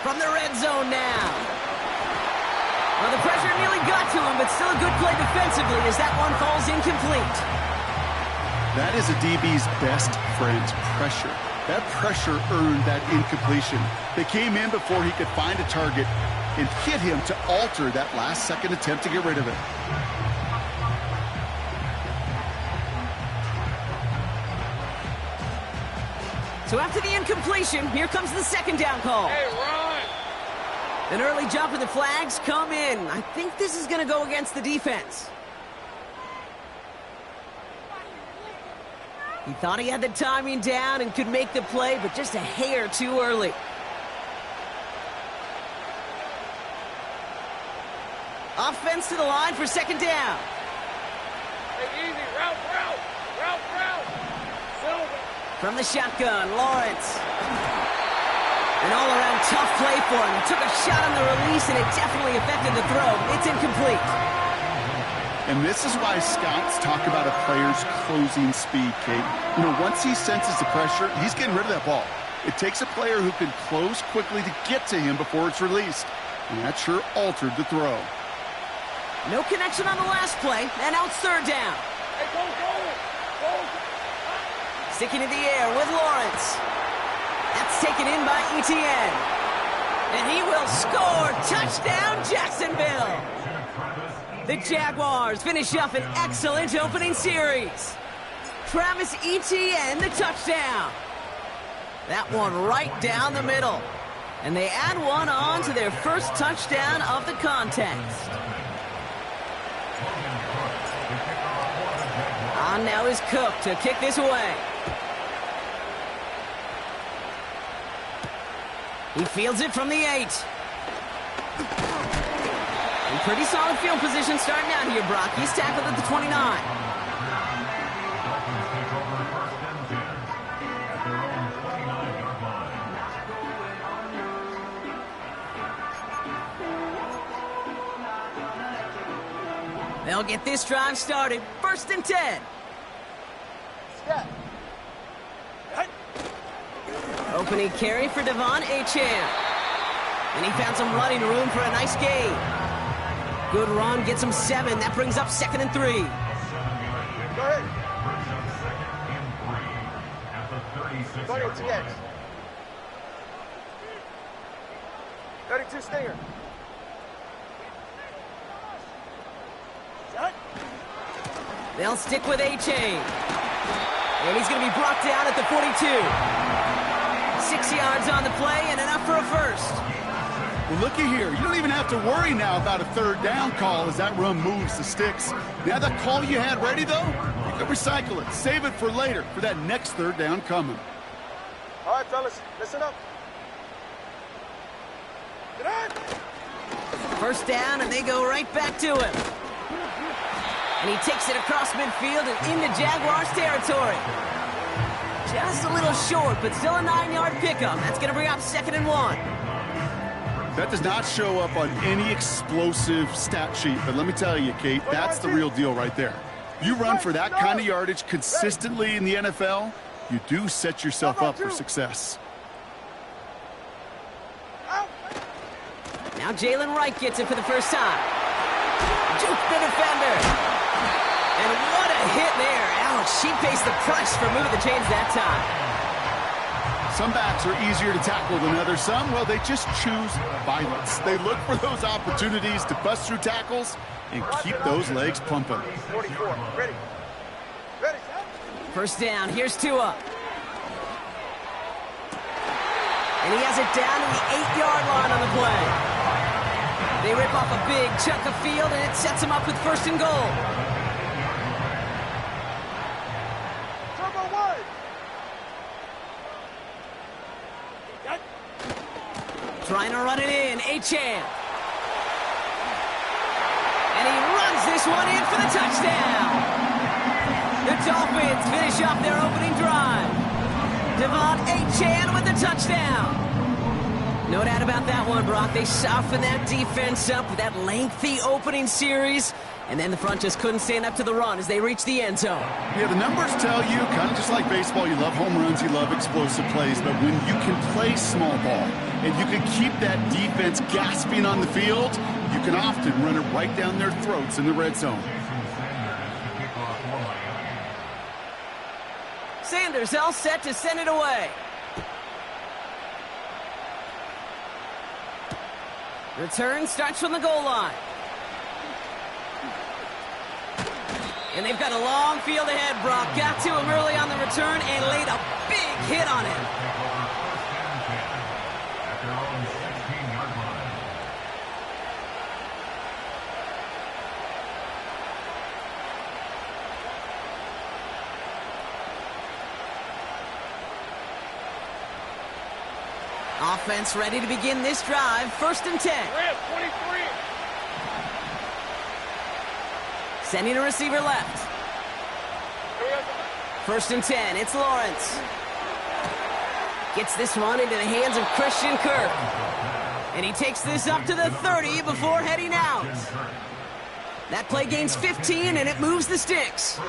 from the red zone now. Well, the pressure nearly got to him, but still a good play defensively as that one falls incomplete. That is a DB's best friend, pressure. That pressure earned that incompletion. They came in before he could find a target and hit him to alter that last-second attempt to get rid of it. So after the incompletion, here comes the second down call. Hey, run! An early jump and the flags come in. I think this is going to go against the defense. He thought he had the timing down and could make the play, but just a hair too early. Offense to the line for second down. Hey, easy. Route. Silver. From the shotgun, Lawrence. An all-around tough play for him. He took a shot on the release, and it definitely affected the throw. It's incomplete. And this is why scouts talk about a player's closing speed, Kate. You know, once he senses the pressure, he's getting rid of that ball. It takes a player who can close quickly to get to him before it's released. And that sure altered the throw. No connection on the last play, and now it's third down. Hey, go. Sticking in the air with Lawrence. That's taken in by Etienne. And he will score. Touchdown, Jacksonville. The Jaguars finish up an excellent opening series. Travis Etienne, the touchdown. That one right down the middle. And they add one on to their first touchdown of the contest. On now is Cook to kick this away. He fields it from the 8. In pretty solid field position starting out here, Brock. He's tackled at the 29. They'll get this drive started. 1st and 10. Step. Opening carry for Devon Achane. And he found some running room for a nice gain. Good run, gets him 7. That brings up 2nd and 3. Go ahead. 32 stinger. Shut. They'll stick with Achane. And he's going to be brought down at the 42. 6 yards on the play and enough for a first. Well, looky here. You don't even have to worry now about a third down call as that run moves the sticks. Now that call you had ready, though, you can recycle it. Save it for later for that next third down coming. All right, fellas, listen up. Get on. First down, and they go right back to him. And he takes it across midfield and into Jaguars territory. Just a little short, but still a 9-yard pickup. That's going to bring up 2nd and 1. That does not show up on any explosive stat sheet, but let me tell you, Kate, that's the real deal right there. You run for that kind of yardage consistently in the NFL, you do set yourself up for success. Now Jalen Wright gets it for the first time. Juke the defender. And what a hit there. Ouch, she faced the price for moving the chains that time. Some backs are easier to tackle than others. Some, well, they just choose violence. They look for those opportunities to bust through tackles and keep those legs pumping. 44, ready. First down, here's Tua. And he has it down to the 8-yard line on the play. They rip off a big chunk of field, and it sets him up with 1st and goal. Trying to run it in, Achane. And he runs this one in for the touchdown. The Dolphins finish off their opening drive. Devon Achane with the touchdown. No doubt about that one, Brock. They softened that defense up with that lengthy opening series, and then the front just couldn't stand up to the run as they reached the end zone. Yeah, the numbers tell you, kind of just like baseball, you love home runs, you love explosive plays, but when you can play small ball and you can keep that defense gasping on the field, you can often run it right down their throats in the red zone. Sanders all set to send it away. Return starts from the goal line. And they've got a long field ahead, Brock. Got to him early on the return and laid a big hit on him. Offense ready to begin this drive. 1st and 10. 23. Sending a receiver left. 1st and 10. It's Lawrence. Gets this one into the hands of Christian Kirk. And he takes this up to the 30 before heading out. That play gains 15, and it moves the sticks.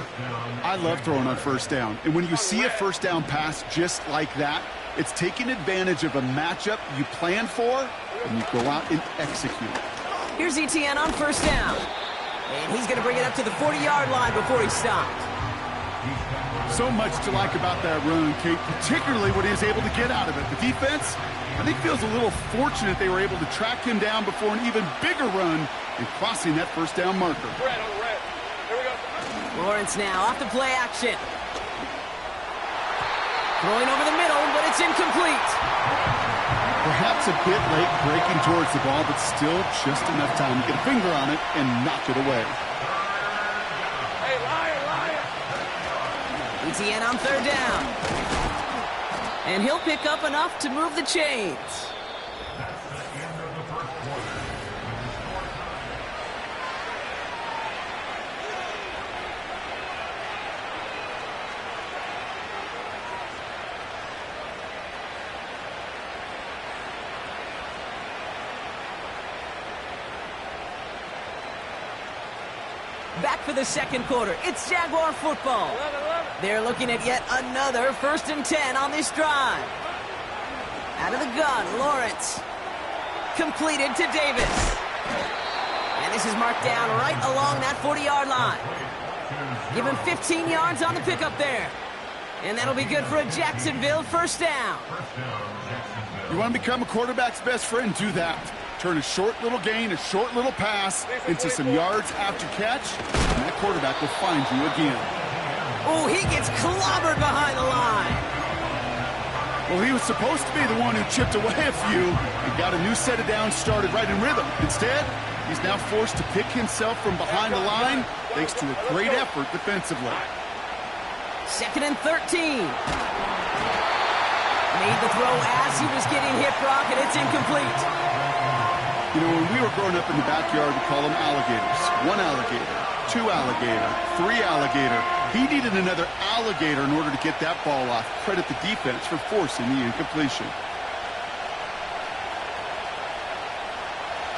I love throwing on 1st down. And when you see a 1st down pass just like that, it's taking advantage of a matchup you plan for, and you go out and execute. Here's ETN on 1st down. And he's going to bring it up to the 40-yard line before he stopped. So much to like about that run, Kate, particularly what he was able to get out of it. The defense, I think, feels a little fortunate they were able to track him down before an even bigger run and crossing that 1st down marker. Red on red. Here we go. Lawrence now off the play action. Throwing over the middle, but it's incomplete. Perhaps a bit late breaking towards the ball, but still just enough time to get a finger on it and knock it away. Hey, liar. ETN on 3rd down. And he'll pick up enough to move the chains. Back for the 2nd quarter. It's Jaguar football. They're looking at yet another 1st and 10 on this drive. Out of the gun, Lawrence. Completed to Davis. And this is marked down right along that 40-yard line. Give him 15 yards on the pickup there. And that'll be good for a Jacksonville 1st down. You want to become a quarterback's best friend? Do that. Turn a short little gain, a short little pass into some yards after catch, and that quarterback will find you again. Oh, he gets clobbered behind the line. Well, he was supposed to be the one who chipped away a few and got a new set of downs started right in rhythm. Instead, he's now forced to pick himself from behind the line thanks to a great effort defensively. 2nd and 13. Made the throw as he was getting hit, Brock, and it's incomplete. You know, when we were growing up in the backyard, we call them alligators. 1 alligator, 2 alligator, 3 alligator. He needed another alligator in order to get that ball off. Credit the defense for forcing the incompletion.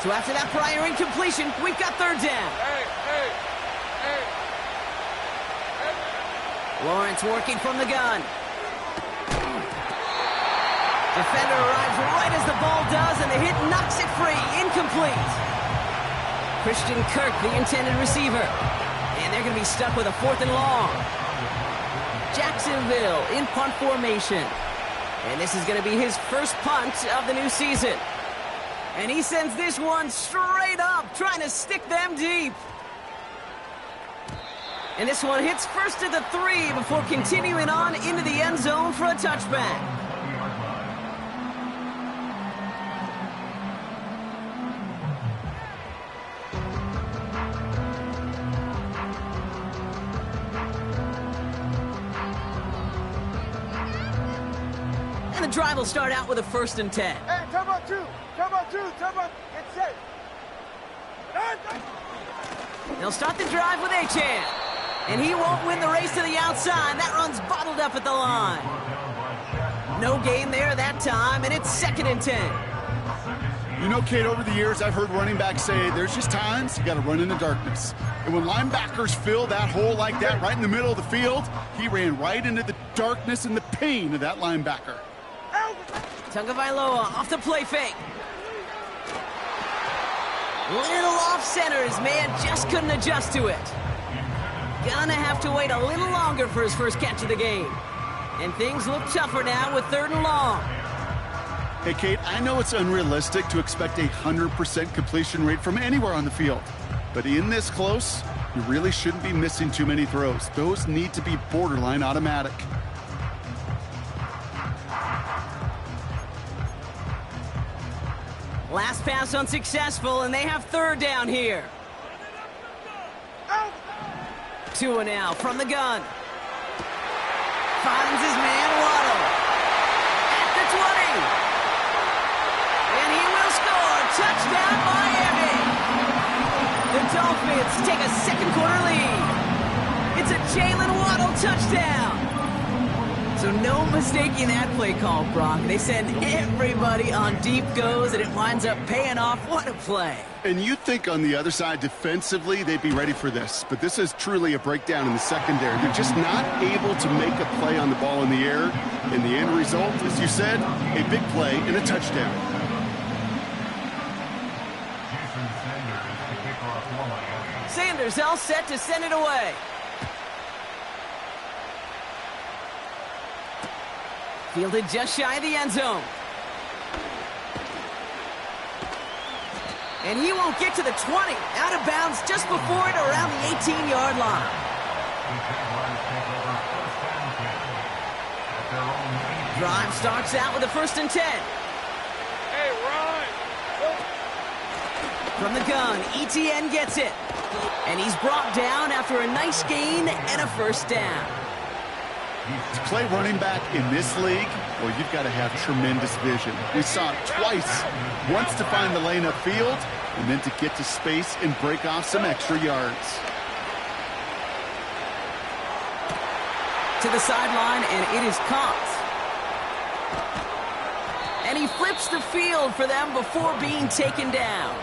So after that prior incompletion, we've got 3rd down. Hey. Lawrence working from the gun. Defender arrives right as the ball does, and the hit knocks it free. Incomplete. Christian Kirk, the intended receiver. And they're going to be stuck with a 4th and long. Jacksonville in punt formation. And this is going to be his first punt of the new season. And he sends this one straight up, trying to stick them deep. And this one hits first at the 3 before continuing on into the end zone for a touchback. And the drive will start out with a 1st and 10. Hey, time out 2. Get set. They'll start the drive with Achane. And he won't win the race to the outside. That run's bottled up at the line. No gain there that time, and it's 2nd and 10. You know, Kate, over the years, I've heard running backs say there's just times you got to run in the darkness. And when linebackers fill that hole like that right in the middle of the field, he ran right into the darkness and the pain of that linebacker. Tagovailoa off the play fake. Little off center. His man just couldn't adjust to it. Gonna have to wait a little longer for his first catch of the game. And things look tougher now with 3rd and long. Hey, Kate, I know it's unrealistic to expect a 100% completion rate from anywhere on the field. But in this close, you really shouldn't be missing too many throws. Those need to be borderline automatic. Last pass unsuccessful, and they have 3rd down here. 2 now from the gun. Finds his man, Waddle. At the 20. And he will score. Touchdown, Miami. The Dolphins take a 2nd quarter lead. It's a Jalen Waddle touchdown. So no mistaking that play call, Brock. They send everybody on deep goes, and it winds up paying off. What a play. And you'd think on the other side, defensively, they'd be ready for this. But this is truly a breakdown in the secondary. They're just not able to make a play on the ball in the air. And the end result, as you said, a big play and a touchdown. Sanders all set to send it away. Fielded just shy of the end zone. And he won't get to the 20. Out of bounds just before it, around the 18-yard line. Drive starts out with a 1st and 10. Hey, run! From the gun, ETN gets it. And he's brought down after a nice gain and a 1st down. To play running back in this league, well, you've got to have tremendous vision. We saw it twice. Once to find the lane upfield, and then to get to space and break off some extra yards. To the sideline, and it is caught. And he flips the field for them before being taken down.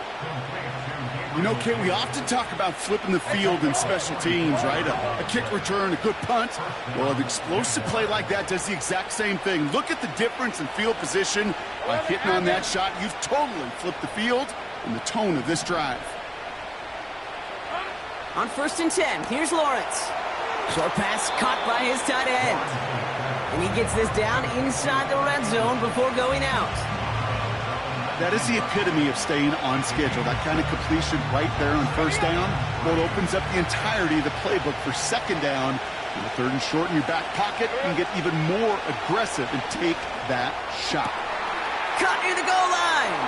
You know, Kate, we often talk about flipping the field in special teams, right? A kick return, a good punt. Well, an explosive play like that does the exact same thing. Look at the difference in field position. By hitting on that shot, you've totally flipped the field and the tone of this drive. On 1st and 10, here's Lawrence. Short pass caught by his tight end. And he gets this down inside the red zone before going out. That is the epitome of staying on schedule. That kind of completion right there on 1st down. Well, it opens up the entirety of the playbook for 2nd down. And the 3rd and short in your back pocket, you can get even more aggressive and take that shot. Caught near the goal line.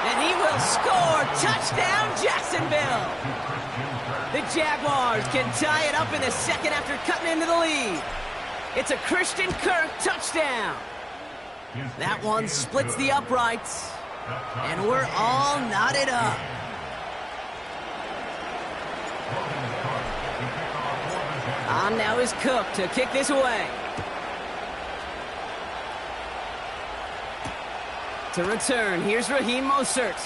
And he will score. Touchdown, Jacksonville. The Jaguars can tie it up in the 2nd after cutting into the lead. It's a Christian Kirk touchdown. That one splits the uprights, and we're all knotted up. On now is Cook to kick this away. To return, here's Raheem Mostert.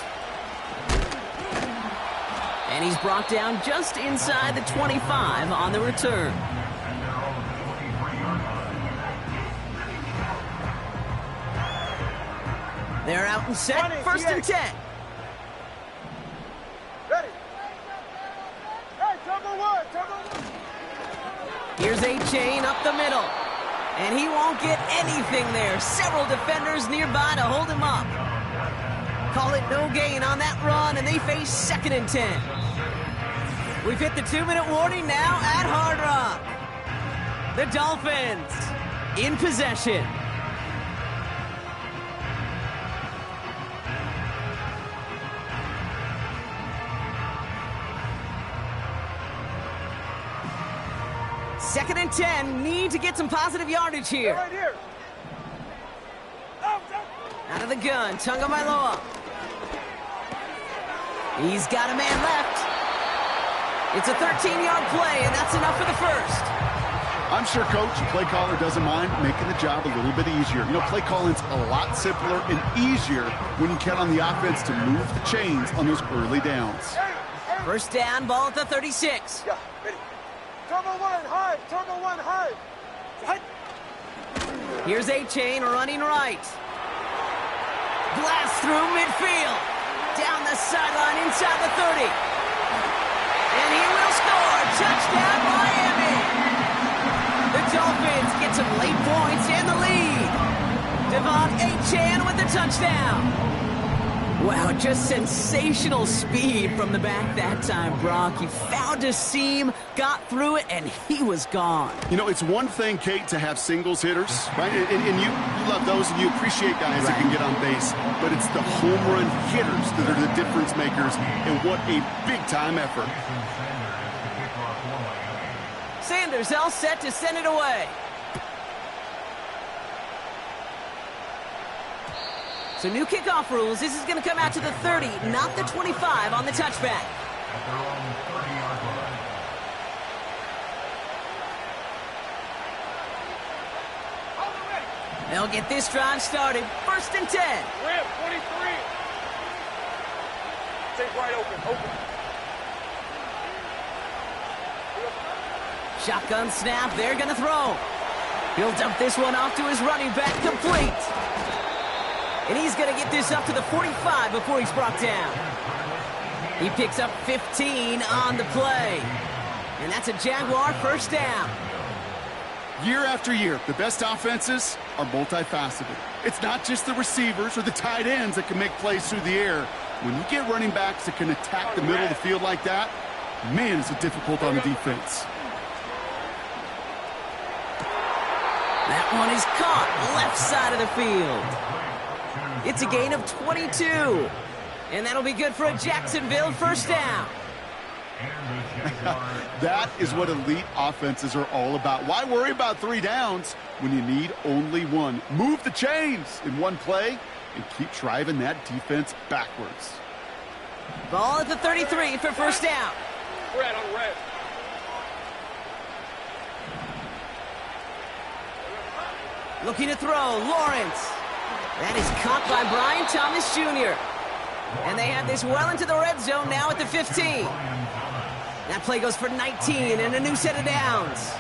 And he's brought down just inside the 25 on the return. They're out and set, 1st and 10. Ready. Hey, double one. Here's A-Chain up the middle. And he won't get anything there. Several defenders nearby to hold him up. Call it no gain on that run, and they face 2nd and 10. We've hit the 2-minute warning now at Hard Rock. The Dolphins in possession. Second and 10, need to get some positive yardage here. Right here. Out of the gun, Tagovailoa. He's got a man left. It's a 13-yard play, and that's enough for the 1st. I'm sure coach, play caller doesn't mind making the job a little bit easier. You know, play calling's a lot simpler and easier when you count on the offense to move the chains on those early downs. First down, ball at the 36. Yeah, ready. Turbo one, high. Turbo one, high. High. Here's A-Chain running right. Blast through midfield. Down the sideline inside the 30. And he will score. Touchdown, Miami. The Dolphins get some late points and the lead. Devon A-Chan with the touchdown. Wow, just sensational speed from the back that time, Brock. He found a seam, got through it, and he was gone. You know, it's one thing, Kate, to have singles hitters, right? And you love those, and you appreciate guys that can get on base. But it's the home run hitters that are the difference makers, and what a big-time effort. Sanders all set to send it away. So new kickoff rules. This is going to come out to the 30, not the 25 on the touchback. They'll get this drive started. First and 10. Rip, 23. Take right open. Shotgun snap. They're going to throw. He'll dump this one off to his running back, complete. And he's going to get this up to the 45 before he's brought down. He picks up 15 on the play. And that's a Jaguar first down. Year after year, the best offenses are multifaceted. It's not just the receivers or the tight ends that can make plays through the air. When you get running backs that can attack the middle of the field like that, man, is it difficult on the defense. That one is caught left side of the field. It's a gain of 22. And that'll be good for a Jacksonville first down. That is what elite offenses are all about. Why worry about 3 downs when you need only one? Move the chains in one play and keep driving that defense backwards. Ball at the 33 for first down. Red on red. Looking to throw, Lawrence. That is caught by Brian Thomas Jr. And they have this well into the red zone now at the 15. That play goes for 19 and a new set of downs.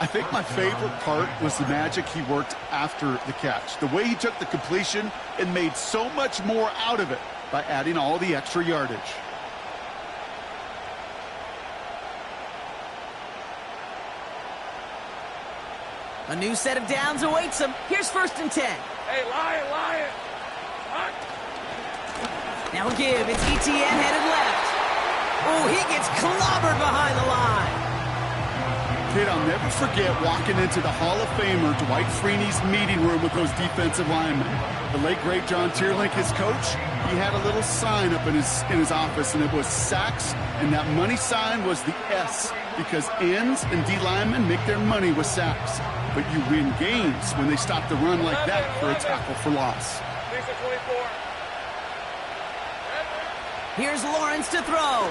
I think my favorite part was the magic he worked after the catch. The way he took the completion and made so much more out of it by adding all the extra yardage. A new set of downs awaits him. Here's first and 10. Hey, Lion. Hot. Now a give. It's ETN headed left. Oh, he gets clobbered behind the line. Kid, I'll never forget walking into the Hall of Famer Dwight Freeney's meeting room with those defensive linemen. The late, great John Tierlink, his coach, he had a little sign up in his office, and it was sacks, and that money sign was the S, because ends and D linemen make their money with sacks. But you win games when they stop the run like that for a tackle for loss. 24. Here's Lawrence to throw.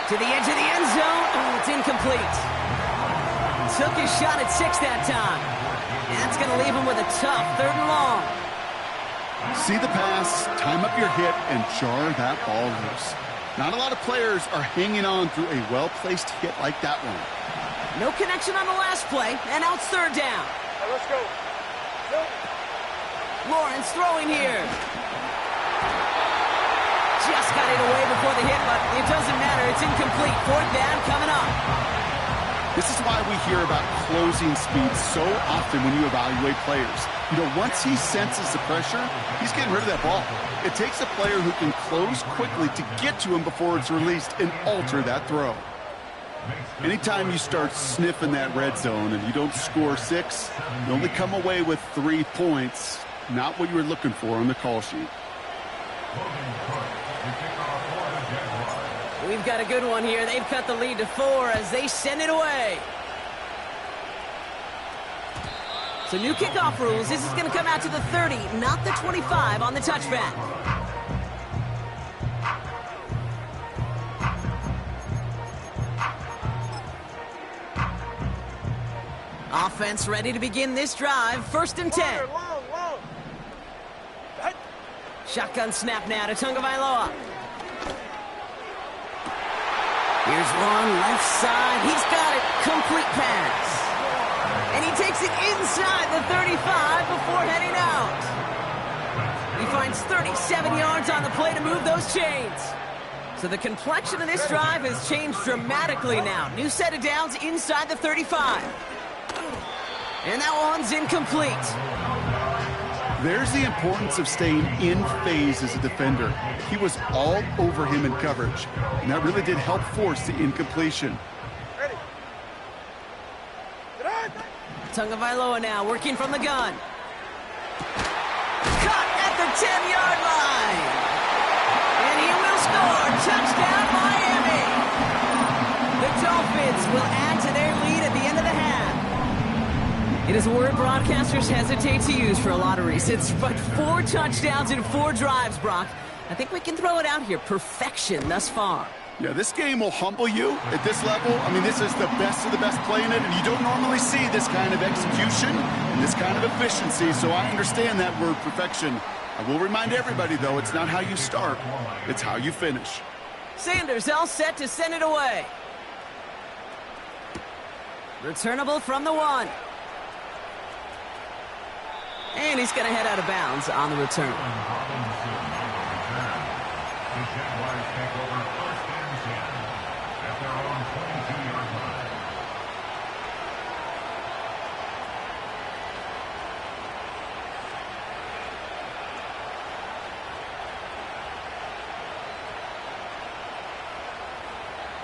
To the edge of the end zone. Oh, it's incomplete. Took his shot at 6 that time. And that's going to leave him with a tough 3rd and long. See the pass, time up your hit, and jar that ball loose. Not a lot of players are hanging on through a well-placed hit like that one. No connection on the last play, and now it's 3rd down. Right, let's go. Lawrence throwing here. Just got it away before the hit, but it doesn't matter. It's incomplete. 4th down coming up. This is why we hear about closing speed so often when you evaluate players. You know, once he senses the pressure, he's getting rid of that ball. It takes a player who can close quickly to get to him before it's released and alter that throw. Anytime you start sniffing that red zone and you don't score 6, you only come away with 3 points. Not what you were looking for on the call sheet. We've got a good one here. They've cut the lead to 4 as they send it away. So new kickoff rules. This is going to come out to the 30, not the 25 on the touchback. Offense ready to begin this drive. 1st and 10. Long. Hey. Shotgun snap now to Tagovailoa. Here's one left side. He's got it. Complete pass. And he takes it inside the 35 before heading out. He finds 37 yards on the play to move those chains. So the complexion of this drive has changed dramatically now. New set of downs inside the 35. And that one's incomplete. There's the importance of staying in phase as a defender. He was all over him in coverage, and that really did help force the incompletion. Ready. Tagovailoa now working from the gun. Caught at the 10-yard line. And he will score. Touchdown, Miami. The Dolphins will add to their lead at the end of the half. It is a word broadcasters hesitate to use for a lot of reasons, but 4 touchdowns in 4 drives, Brock. I think we can throw it out here. Perfection thus far. Yeah, this game will humble you at this level. I mean, this is the best of the best playing it, and you don't normally see this kind of execution and this kind of efficiency, so I understand that word perfection. I will remind everybody, though, it's not how you start, it's how you finish. Sanders all set to send it away. Returnable from the 1. And he's going to head out of bounds on the return.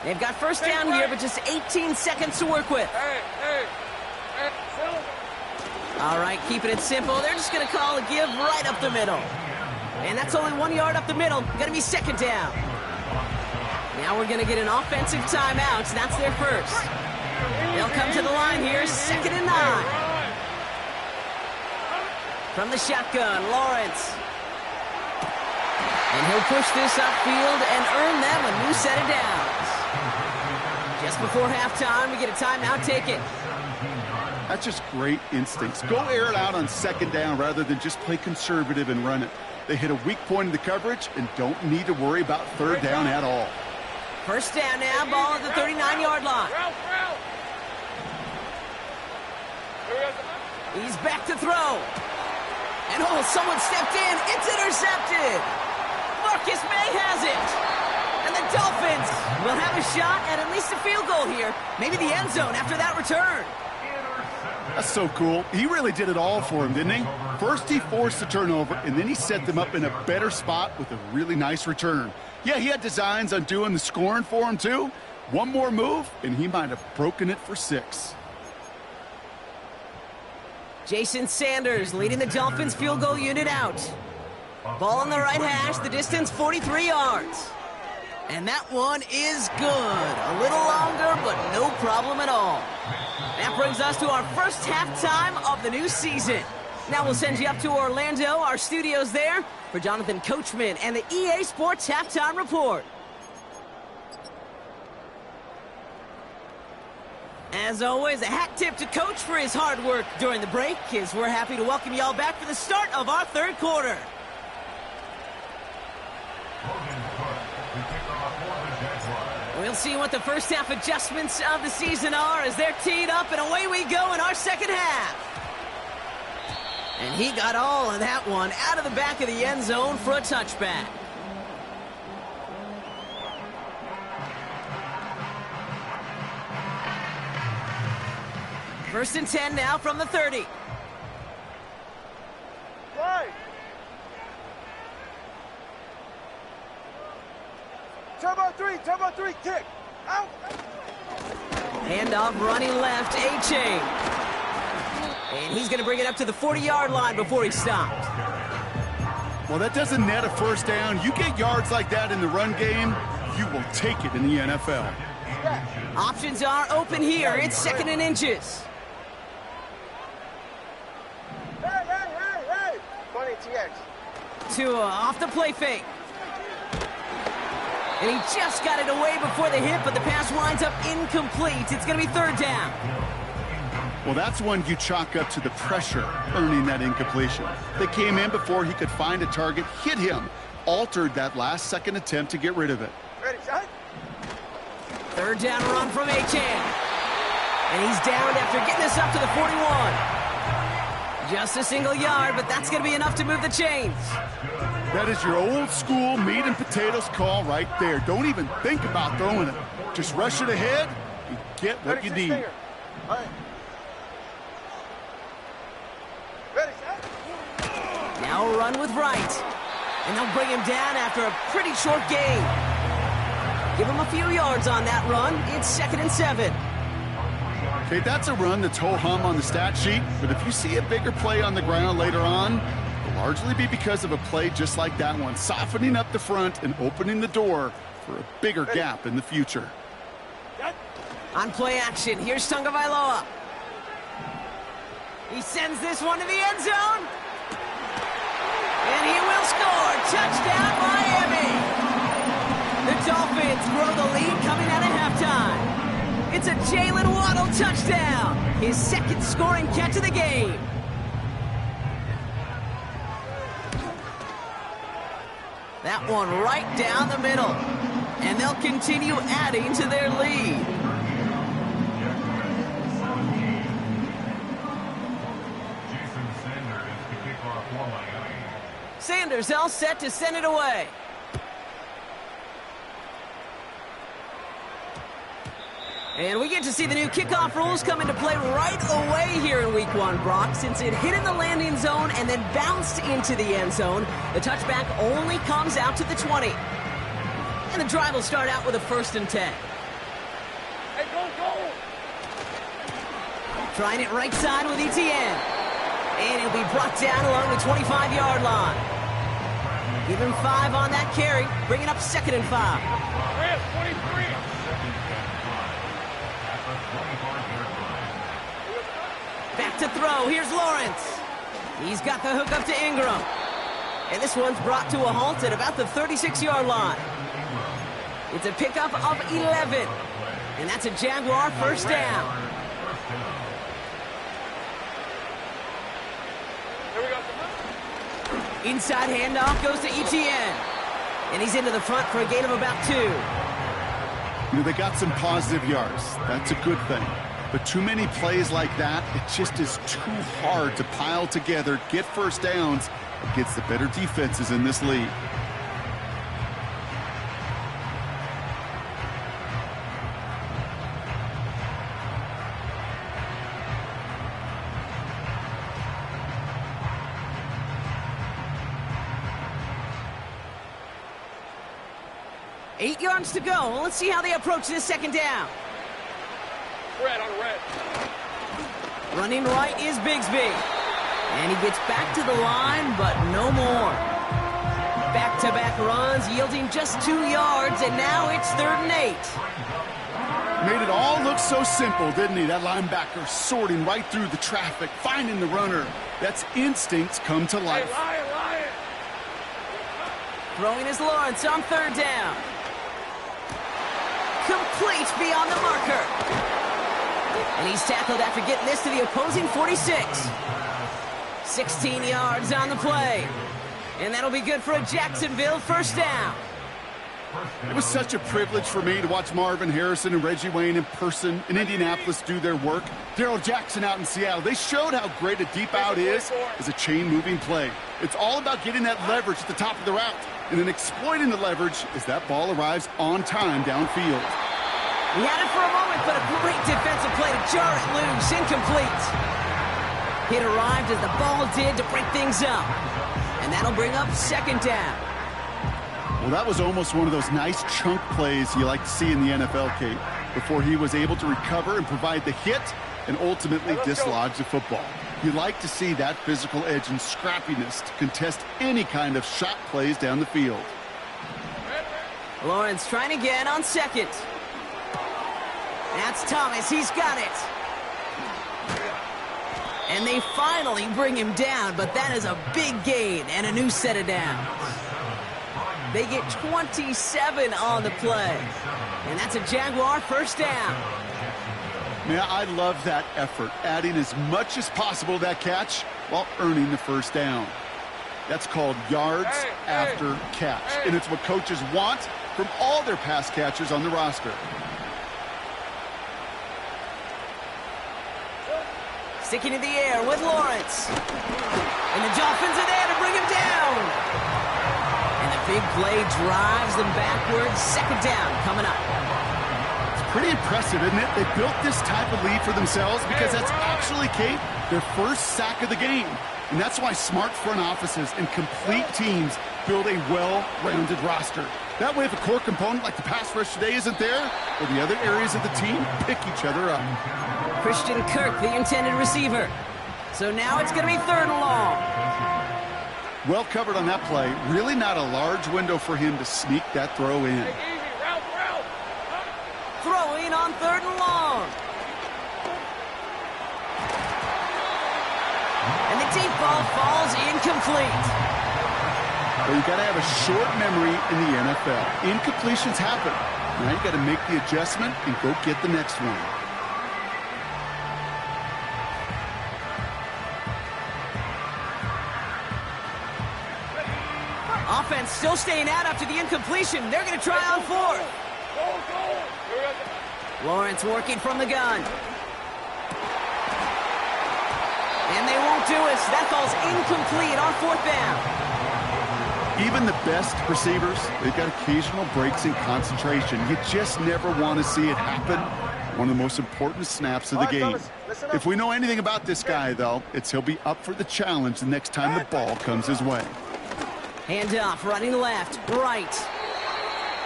They've got 1st down here, but just 18 seconds to work with. All right, keeping it simple. They're just going to call a give right up the middle. And that's only 1 yard up the middle. Going to be 2nd down. Now we're going to get an offensive timeout. That's their first. They'll come to the line here, 2nd and 9. From the shotgun, Lawrence. And he'll push this upfield and earn them a new set of downs. Just before halftime, we get a timeout taken. That's just great instincts. Go air it out on 2nd down rather than just play conservative and run it. They hit a weak point in the coverage and don't need to worry about 3rd down at all. 1st down now, ball at the 39-yard line. He's back to throw. And oh, someone stepped in. It's intercepted. Marcus May has it. And the Dolphins will have a shot at least a field goal here. Maybe the end zone after that return. That's so cool. He really did it all for him, didn't he? First he forced the turnover, and then he set them up in a better spot with a really nice return. Yeah, he had designs on doing the scoring for him, too. One more move, and he might have broken it for 6. Jason Sanders leading the Dolphins field goal unit out. Ball on the right hash, the distance 43 yards. And that one is good. A little longer, but no problem at all. That brings us to our first halftime of the new season. Now we'll send you up to Orlando, our studios there, for Jonathan Coachman and the EA Sports Halftime Report. As always, a hat tip to Coach for his hard work during the break, as we're happy to welcome you all back for the start of our 3rd quarter. We'll see what the first half adjustments of the season are as they're teed up, and away we go in our 2nd half. And he got all of that one out of the back of the end zone for a touchback. First and 10 now from the 30. Right. Turbo 3, kick. Out. Handoff running left, A-Chain. And he's going to bring it up to the 40-yard line before he stopped. Well, that doesn't net a 1st down. You get yards like that in the run game, you will take it in the NFL. Options are open here. It's 2nd and inches. Hey. Funny TX. Tua off the play fake. And he just got it away before the hit, but the pass winds up incomplete. It's going to be 3rd down. Well, that's one you chalk up to the pressure earning that incompletion. They came in before he could find a target, hit him, altered that last-second attempt to get rid of it. Ready, shot. Third down run from Achane. And he's downed after getting this up to the 41. Just a single yard, but that's going to be enough to move the chains. That is your old-school meat and potatoes call right there. Don't even think about throwing it. Just rush it ahead and get what you need. All right. Ready, shot. Now a run with Wright. And they'll bring him down after a pretty short gain. Give him a few yards on that run. It's 2nd and 7. Okay, that's a run that's ho-hum on the stat sheet, but if you see a bigger play on the ground later on, it'll largely be because of a play just like that one, softening up the front and opening the door for a bigger gap in the future. On play action, here's Tagovailoa. He sends this one to the end zone. And he will score. Touchdown, Miami. The Dolphins grow the lead coming out of halftime. It's a Jalen Waddle touchdown. His 2nd scoring catch of the game. That one right down the middle. And they'll continue adding to their lead. Sanders all set to send it away. And we get to see the new kickoff rules come into play right away here in Week 1, Brock. Since it hit in the landing zone and then bounced into the end zone, the touchback only comes out to the 20. And the drive will start out with a 1st and 10. Hey, go. Trying it right side with ETN. And he'll be brought down along the 25-yard line. Give him 5 on that carry, bringing up 2nd and 5. 23. Back to throw. Here's Lawrence. He's got the hook up to Ingram. And this one's brought to a halt at about the 36-yard line. It's a pickup of 11. And that's a Jaguar 1st down. Here we go. Inside handoff goes to ETN. And he's into the front for a gain of about 2. You know, they got some positive yards. That's a good thing. But too many plays like that, it just is too hard to pile together, get 1st downs against the better defenses in this league. Eight yards to go. Let's see how they approach this 2nd down. Red on red. Running right is Bigsby. And he gets back to the line, but no more. Back-to-back runs, yielding just 2 yards, and now it's 3rd and 8. Made it all look so simple, didn't he? That linebacker sorting right through the traffic, finding the runner. That's instincts come to life. Hey, Lion. Throwing is Lawrence on 3rd down. Complete beyond the marker. And he's tackled after getting this to the opposing 46. 16 yards on the play. And that'll be good for a Jacksonville 1st down. It was such a privilege for me to watch Marvin Harrison and Reggie Wayne in person in Indianapolis do their work. Darrell Jackson out in Seattle. They showed how great a deep out is as a chain-moving play. It's all about getting that leverage at the top of the route and then exploiting the leverage as that ball arrives on time downfield. He had it for a moment, but a great defensive play to jar it loose. Incomplete. It arrived as the ball did to break things up. And that'll bring up 2nd down. Well, that was almost one of those nice chunk plays you like to see in the NFL, Kate, before he was able to recover and provide the hit and ultimately dislodge the football. You like to see that physical edge and scrappiness to contest any kind of shot plays down the field. Lawrence trying again on 2nd. That's Thomas. He's got it. And they finally bring him down, but that is a big gain and a new set of downs. They get 27 on the play. And that's a Jaguar 1st down. Man, I love that effort, adding as much as possible to that catch while earning the first down. That's called yards after catch, and it's what coaches want from all their pass catchers on the roster. Sticking in the air with Lawrence. And the Dolphins are there to bring him down. And the big play drives them backwards. Second down coming up. Pretty impressive, isn't it? They built this type of lead for themselves because that's actually, Kate, their first sack of the game. And that's why smart front offices and complete teams build a well-rounded roster. That way, if a core component like the pass rush today isn't there, well, the other areas of the team pick each other up. Christian Kirk, the intended receiver. So now it's going to be 3rd and long. Well covered on that play. Really not a large window for him to sneak that throw in. Throwing on 3rd and long. And the deep ball falls incomplete. Well, you got to have a short memory in the NFL. Incompletions happen. Now you got to make the adjustment and go get the next one. Offense still staying out after the incompletion. They're going to try on 4th. Lawrence working from the gun. And they won't do it. That falls incomplete on 4th down. Even the best receivers, they've got occasional breaks in concentration. You just never want to see it happen. One of the most important snaps of the game. If we know anything about this guy, though, it's he'll be up for the challenge the next time the ball comes his way. Hand off, running left, right.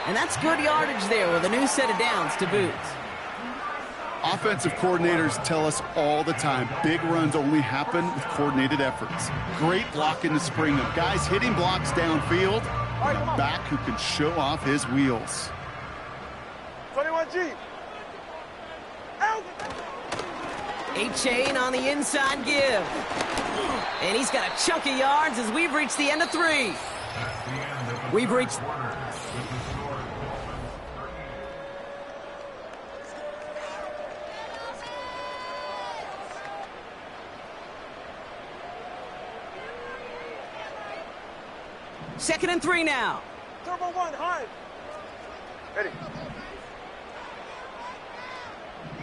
And that's good yardage there with a new set of downs to boot. Offensive coordinators tell us all the time, big runs only happen with coordinated efforts. Great block in the spring of guys hitting blocks downfield, and a back who can show off his wheels. 21G. Out. A-Chain on the inside give. And he's got a chunk of yards as we've reached the end of 3. We've reached... Second and 3 now. Turbo 1, high. Ready.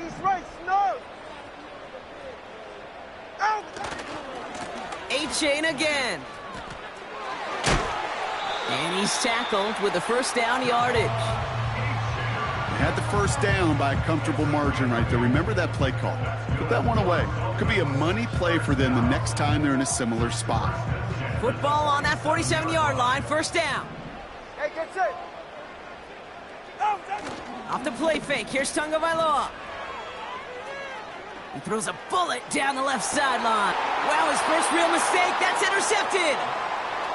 East right, snow. Out. A-Chain again. And he's tackled with the first down yardage. Had the first down by a comfortable margin right there. Remember that play call. Put that one away. Could be a money play for them the next time they're in a similar spot. Football on that 47-yard line, first down. Hey, get set. Off the play fake, here's Tunga Vailoa. He throws a bullet down the left sideline. Well, his first real mistake, that's intercepted.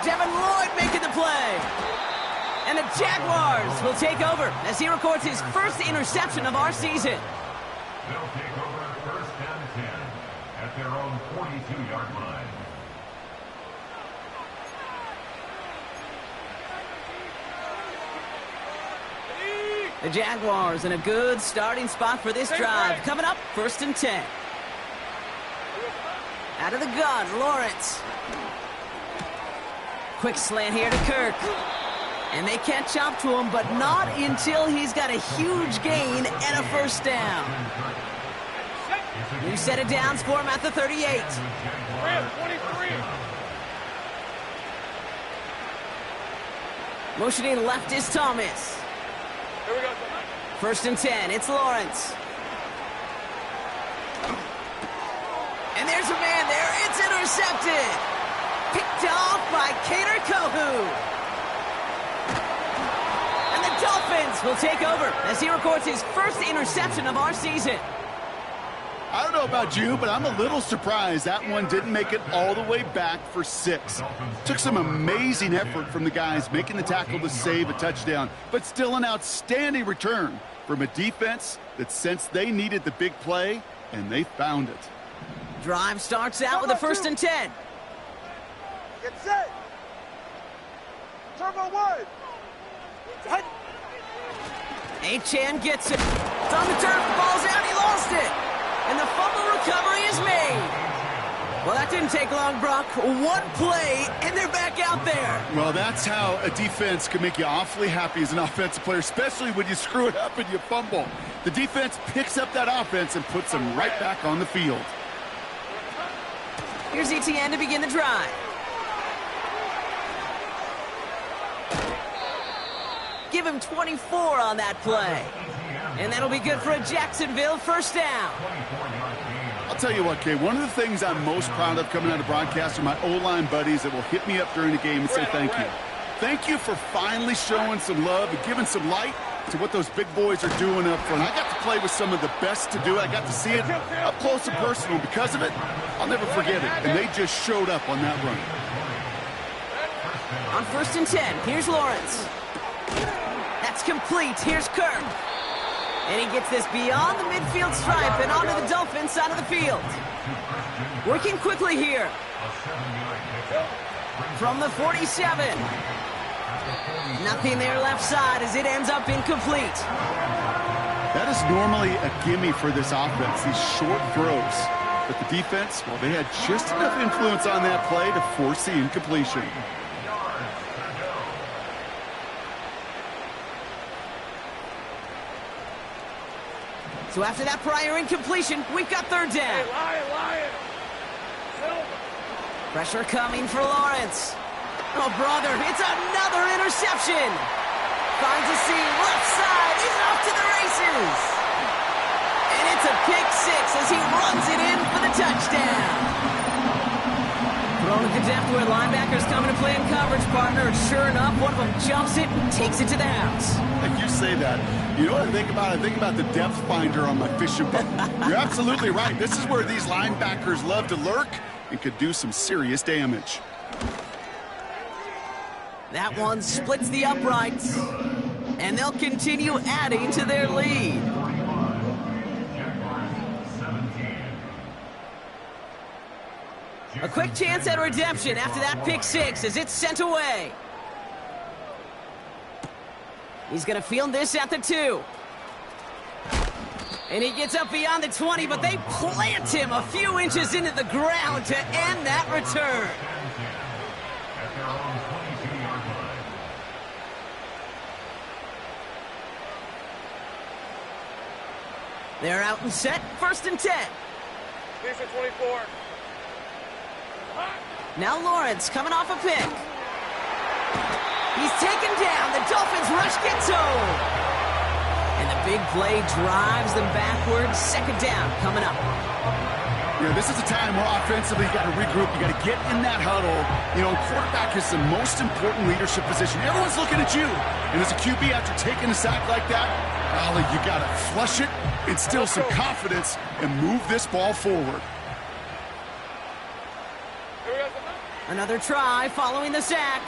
Devin Lloyd making the play. And the Jaguars will take over as he records his first interception of our season. They'll take over 1st and 10 at their own 42-yard line. The Jaguars in a good starting spot for this drive. Coming up, 1st and 10. Out of the gun, Lawrence. Quick slant here to Kirk. And they catch up to him, but not until he's got a huge gain and a first down. New set of downs for him at the 38. Motioning left is Thomas. Here we go. 1st and 10, it's Lawrence. And there's a man there, it's intercepted. Picked off by Kader Kohu. And the Dolphins will take over as he records his first interception of our season. I don't know about you, but I'm a little surprised that one didn't make it all the way back for 6. Took some amazing effort from the guys making the tackle to save a touchdown, but still an outstanding return from a defense that sensed they needed the big play, and they found it. Drive starts out with a 1st and 10. Get set. Turbo 1. A-Chan gets it. It's on the turf, ball's out, he lost it. And the fumble recovery is made. Well, that didn't take long, Brock. One play, and they're back out there. Well, that's how a defense can make you awfully happy as an offensive player, especially when you screw it up and you fumble. The defense picks up that offense and puts them right back on the field. Here's ETN to begin the drive. Give him 24 on that play. And that'll be good for a Jacksonville first down. I'll tell you what, Kay, one of the things I'm most proud of coming out of broadcast are my O-line buddies that will hit me up during the game and say thank you. Thank you for finally showing some love and giving some light to what those big boys are doing up front. I got to play with some of the best to do it. I got to see it up close and personal. Because of it, I'll never forget it. And they just showed up on that run. On 1st and 10, here's Lawrence. That's complete. Here's Kirk. And he gets this beyond the midfield stripe and onto the Dolphins side of the field. Working quickly here. From the 47. Nothing there left side as it ends up incomplete. That is normally a gimme for this offense, these short throws. But the defense, well, they had just enough influence on that play to force the incompletion. So after that prior incompletion, we've got 3rd down. Hey, Lion. Pressure coming for Lawrence. Oh, brother, it's another interception. Finds a seam, left side, he's off to the races. And it's a pick 6 as he runs it in for the touchdown. Thrown at the depth where linebackers coming to play in coverage, partner. And sure enough, one of them jumps it and takes it to the house. Like you say that, you know what I think about? I think about the depth finder on my fishing boat. You're absolutely right. This is where these linebackers love to lurk and could do some serious damage. That one splits the uprights. And they'll continue adding to their lead. A quick chance at redemption after that pick 6 as it's sent away. He's going to field this at the 2. And he gets up beyond the 20, but they plant him a few inches into the ground to end that return. They're out and set, 1st and 10. Decent 24. Now Lawrence coming off a pick. He's taken down. The Dolphins rush gets home. And the big play drives them backwards. 2nd down coming up. Yeah, this is a time where offensively you got to regroup. You got to get in that huddle. You know, quarterback is the most important leadership position. Everyone's looking at you. And as a QB, after taking a sack like that, golly, you got to flush it, instill some confidence, and move this ball forward. Another try following the sack.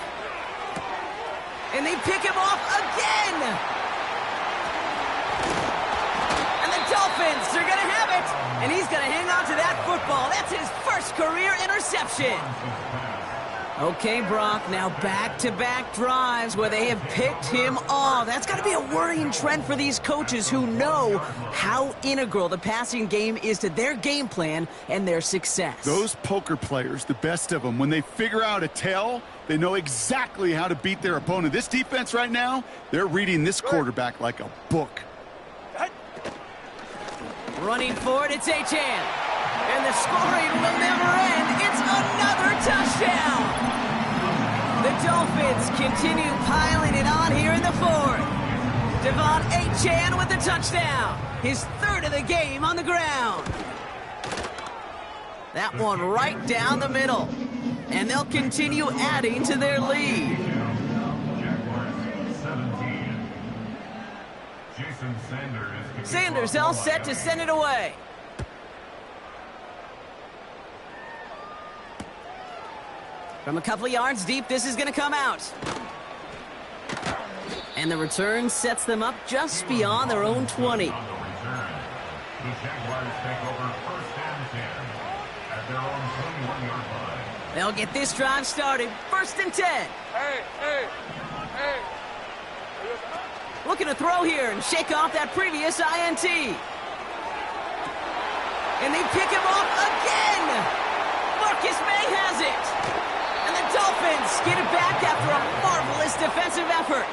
And they pick him off again. And the Dolphins are going to have it. And he's going to hang on to that football. That's his first career interception. Okay, Brock, now back-to-back drives where they have picked him off. That's got to be a worrying trend for these coaches who know how integral the passing game is to their game plan and their success. Those poker players, the best of them, when they figure out a tell, they know exactly how to beat their opponent. This defense right now, they're reading this quarterback like a book. Running forward, it's Achane. And the scoring will never end. It's another touchdown. The Dolphins continue piling it on here in the 4th. Devon Achane with the touchdown. His 3rd of the game on the ground. That one right down the middle. And they'll continue adding to their lead. Sanders all set to send it away. From a couple yards deep, this is going to come out. And the return sets them up just beyond their own 20. The Jaguars take over 1st and 10 at their own 21-yard line. They'll get this drive started. 1st and 10. Hey. Looking to throw here and shake off that previous INT. And they pick him off again. Marcus May has it. And the Dolphins get it back after a marvelous defensive effort.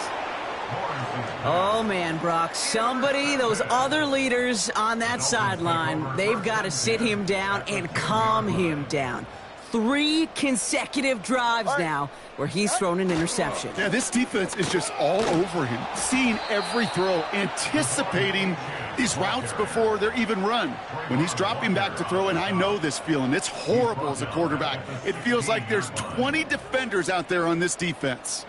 Oh, man, Brock, those other leaders on that sideline, they've got to sit him down and calm him down. 3 consecutive drives now where he's thrown an interception. Yeah, this defense is just all over him, seeing every throw, anticipating these routes before they're even run. When he's dropping back to throw, and I know this feeling, it's horrible as a quarterback. It feels like there's 20 defenders out there on this defense.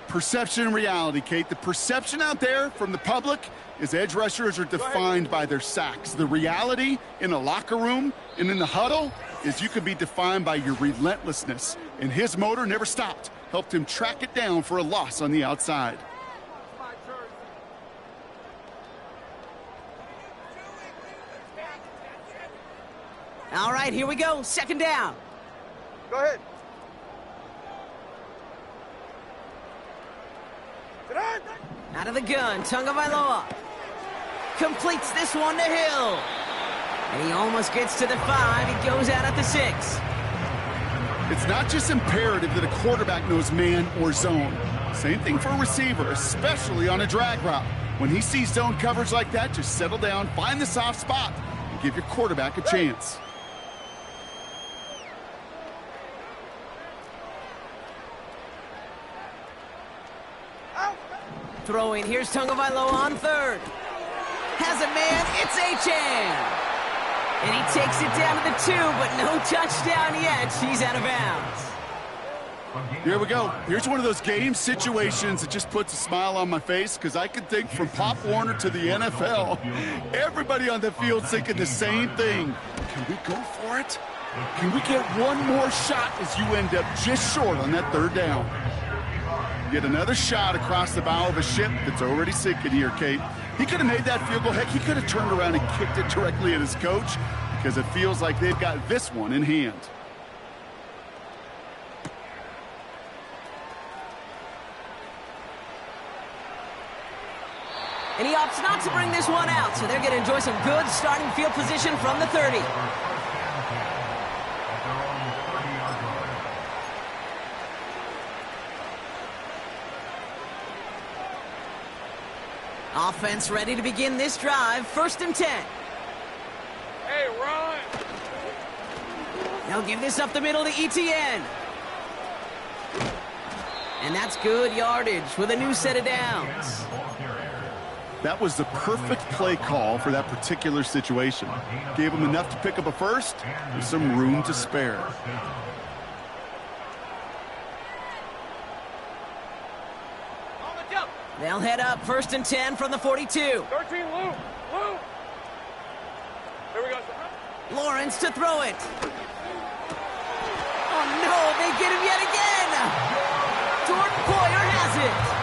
Perception and reality, Kate. The perception out there from the public is edge rushers are defined by their sacks. The reality in a locker room and in the huddle is you can be defined by your relentlessness. And his motor never stopped. Helped him track it down for a loss on the outside. All right, here we go. 2nd down. Go ahead. Out of the gun, Tagovailoa completes this one to Hill. And he almost gets to the 5. He goes out at the 6. It's not just imperative that a quarterback knows man or zone. Same thing for a receiver, especially on a drag route. When he sees zone coverage like that, just settle down, find the soft spot, and give your quarterback a chance. Throwing, here's Tagovailoa on 3rd. Has a man, it's Achane. And he takes it down to the 2, but no touchdown yet. He's out of bounds. Here we go. Here's one of those game situations that just puts a smile on my face, because I can think from Pop Warner to the NFL, everybody on the field thinking the same thing. Can we go for it? Can we get one more shot as you end up just short on that 3rd down? Get another shot across the bow of a ship that's already sinking here, Kate. He could have made that field goal. Heck, he could have turned around and kicked it directly at his coach, because it feels like they've got this one in hand. And he opts not to bring this one out, so they're going to enjoy some good starting field position from the 30. Offense ready to begin this drive. 1st and 10. Hey, run! They'll give this up the middle to ETN. And that's good yardage with a new set of downs. That was the perfect play call for that particular situation. Gave him enough to pick up a 1st with some room to spare. They'll head up 1st and 10 from the 42. 13, Lou. Here we go. Lawrence to throw it. Oh, no, they get him yet again. Jordan Poyer has it.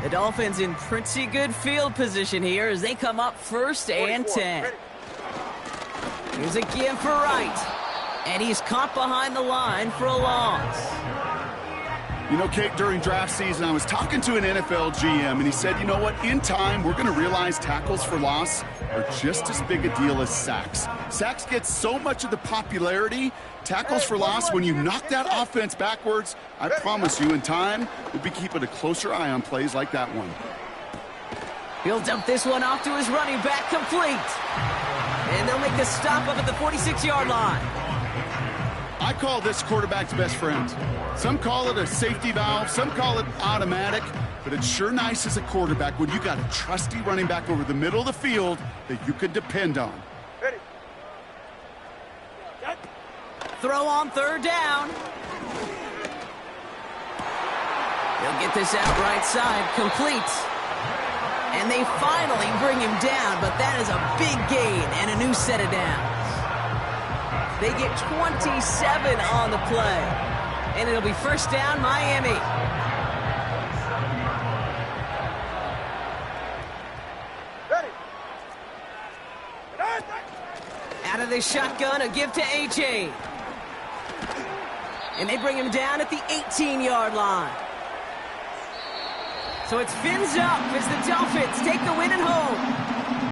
The Dolphins in pretty good field position here as they come up 1st and 10. Here's a give for Wright. And he's caught behind the line for a loss. You know, Kate, during draft season, I was talking to an NFL GM, and he said, you know what, in time, we're going to realize tackles for loss are just as big a deal as sacks. Sacks get so much of the popularity. Tackles for loss, when you knock that offense backwards, I promise you, in time, we'll be keeping a closer eye on plays like that one. He'll dump this one off to his running back, complete. And they'll make the stop up at the 46-yard line. I call this quarterback's best friend. Some call it a safety valve, some call it automatic, but it's sure nice as a quarterback when you got a trusty running back over the middle of the field that you can depend on. Ready. Throw on 3rd down. He'll get this out right side, complete. And they finally bring him down, but that is a big gain and a new set of downs. They get 27 on the play. And it'll be 1st down, Miami. Ready. Out of the shotgun, a give to A.J. And they bring him down at the 18-yard line. So it's fins up as the Dolphins take the win at home.